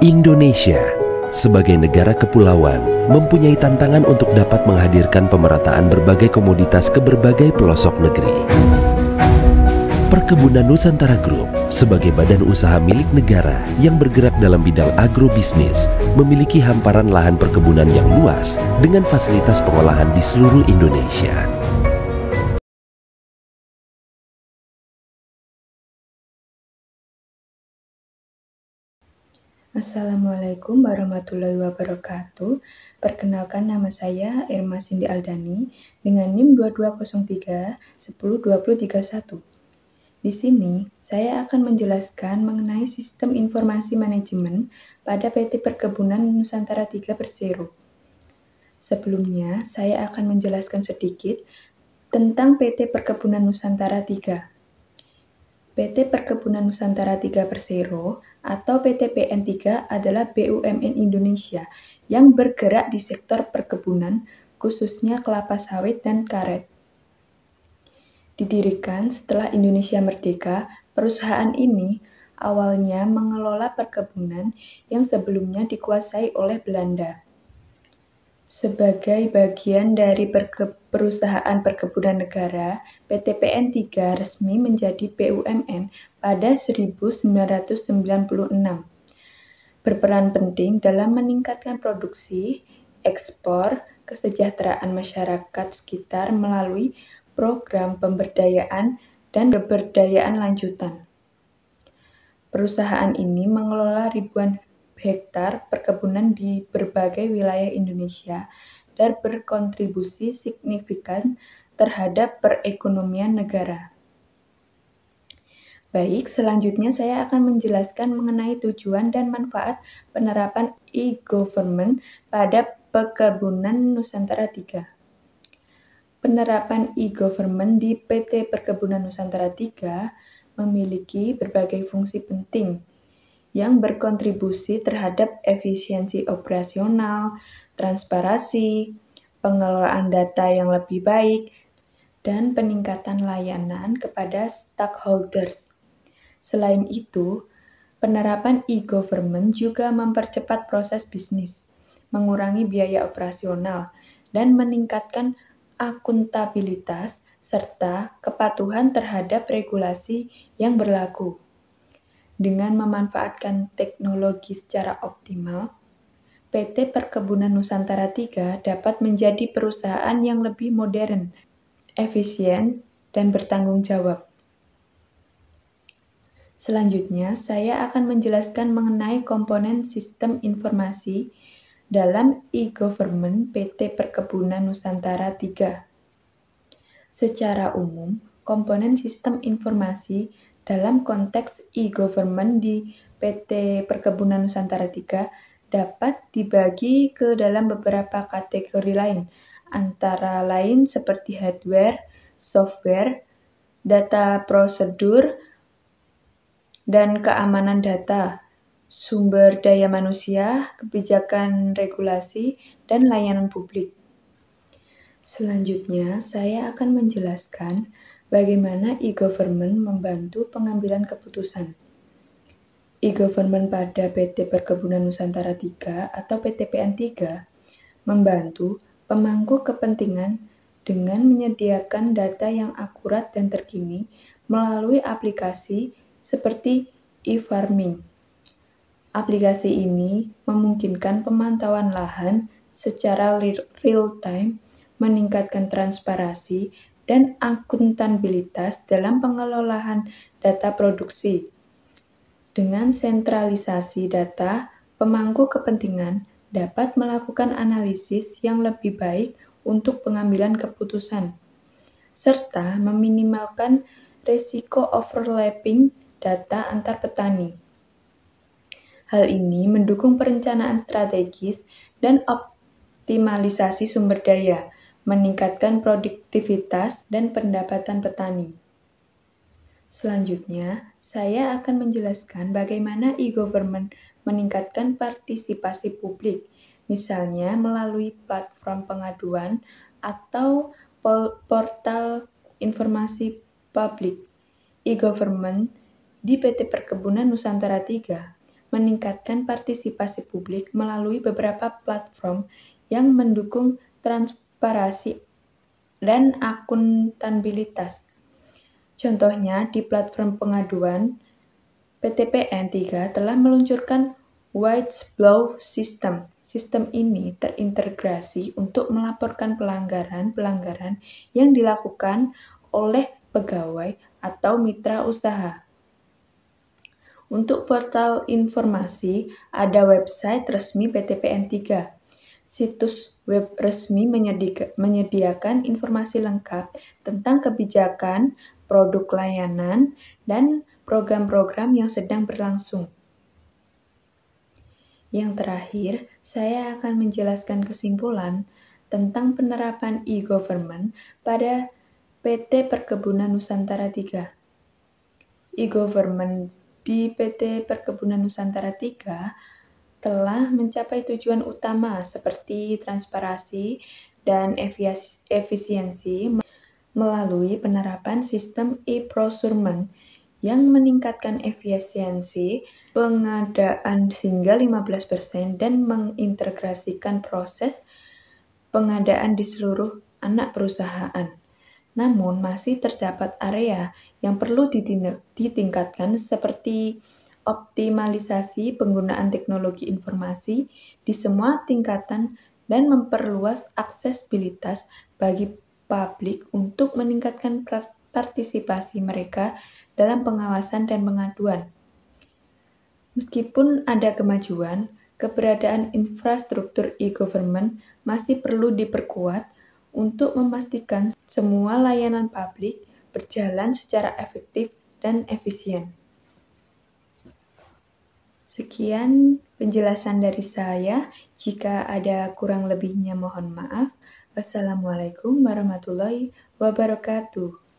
Indonesia, sebagai negara kepulauan, mempunyai tantangan untuk dapat menghadirkan pemerataan berbagai komoditas ke berbagai pelosok negeri. Perkebunan Nusantara Group, sebagai badan usaha milik negara yang bergerak dalam bidang agrobisnis, memiliki hamparan lahan perkebunan yang luas dengan fasilitas pengolahan di seluruh Indonesia. Assalamualaikum warahmatullahi wabarakatuh. Perkenalkan, nama saya Irma Cindy Aldani dengan NIM 2203 10 20 31. Di sini saya akan menjelaskan mengenai sistem informasi manajemen pada PT Perkebunan Nusantara 3 Persero. Sebelumnya, saya akan menjelaskan sedikit tentang PT Perkebunan Nusantara 3. PT Perkebunan Nusantara 3 Persero atau PT PN3 adalah BUMN Indonesia yang bergerak di sektor perkebunan, khususnya kelapa sawit dan karet. Didirikan setelah Indonesia merdeka, perusahaan ini awalnya mengelola perkebunan yang sebelumnya dikuasai oleh Belanda. Sebagai bagian dari perusahaan perkebunan negara, PT PN3 resmi menjadi BUMN pada 1996. Berperan penting dalam meningkatkan produksi, ekspor, kesejahteraan masyarakat sekitar melalui program pemberdayaan dan pemberdayaan lanjutan. Perusahaan ini mengelola ribuan hektar perkebunan di berbagai wilayah Indonesia dan berkontribusi signifikan terhadap perekonomian negara. Baik, selanjutnya saya akan menjelaskan mengenai tujuan dan manfaat penerapan e-government pada Perkebunan Nusantara 3. Penerapan e-government di PT Perkebunan Nusantara 3 memiliki berbagai fungsi penting yang berkontribusi terhadap efisiensi operasional, transparansi, pengelolaan data yang lebih baik, dan peningkatan layanan kepada stakeholders. Selain itu, penerapan e-government juga mempercepat proses bisnis, mengurangi biaya operasional, dan meningkatkan akuntabilitas serta kepatuhan terhadap regulasi yang berlaku. Dengan memanfaatkan teknologi secara optimal, PT Perkebunan Nusantara 3 dapat menjadi perusahaan yang lebih modern, efisien, dan bertanggung jawab. Selanjutnya, saya akan menjelaskan mengenai komponen sistem informasi dalam e-government PT Perkebunan Nusantara 3. Secara umum, komponen sistem informasi dalam konteks e-government di PT Perkebunan Nusantara 3 dapat dibagi ke dalam beberapa kategori lain, antara lain seperti hardware, software, data prosedur, dan keamanan data, sumber daya manusia, kebijakan regulasi, dan layanan publik. Selanjutnya, saya akan menjelaskan bagaimana e-government membantu pengambilan keputusan. E-government pada PT Perkebunan Nusantara 3 atau PT PN3 membantu pemangku kepentingan dengan menyediakan data yang akurat dan terkini melalui aplikasi seperti e-farming. Aplikasi ini memungkinkan pemantauan lahan secara real-time, meningkatkan transparansi dan akuntabilitas dalam pengelolaan data produksi. Dengan sentralisasi data, pemangku kepentingan dapat melakukan analisis yang lebih baik untuk pengambilan keputusan, serta meminimalkan risiko overlapping data antar petani. Hal ini mendukung perencanaan strategis dan optimalisasi sumber daya, meningkatkan produktivitas dan pendapatan petani. Selanjutnya, saya akan menjelaskan bagaimana e-government meningkatkan partisipasi publik, misalnya melalui platform pengaduan atau portal informasi publik. E-government di PT Perkebunan Nusantara 3 meningkatkan partisipasi publik melalui beberapa platform yang mendukung transparansi dan akuntabilitas. Contohnya, di platform pengaduan, PTPN 3 telah meluncurkan Whistleblower System. Sistem ini terintegrasi untuk melaporkan pelanggaran yang dilakukan oleh pegawai atau mitra usaha. Untuk portal informasi, ada website resmi PTPN 3. Situs web resmi menyediakan informasi lengkap tentang kebijakan, produk layanan, dan program-program yang sedang berlangsung. Yang terakhir, saya akan menjelaskan kesimpulan tentang penerapan e-government pada PT Perkebunan Nusantara 3. E-government di PT Perkebunan Nusantara 3 telah mencapai tujuan utama seperti transparansi dan efisiensi melalui penerapan sistem e-procurement yang meningkatkan efisiensi pengadaan hingga 15% dan mengintegrasikan proses pengadaan di seluruh anak perusahaan. Namun, masih terdapat area yang perlu ditingkatkan seperti optimalisasi penggunaan teknologi informasi di semua tingkatan dan memperluas aksesibilitas bagi publik untuk meningkatkan partisipasi mereka dalam pengawasan dan pengaduan. Meskipun ada kemajuan, keberadaan infrastruktur e-government masih perlu diperkuat untuk memastikan semua layanan publik berjalan secara efektif dan efisien. Sekian penjelasan dari saya. Jika ada kurang lebihnya mohon maaf. Wassalamualaikum warahmatullahi wabarakatuh.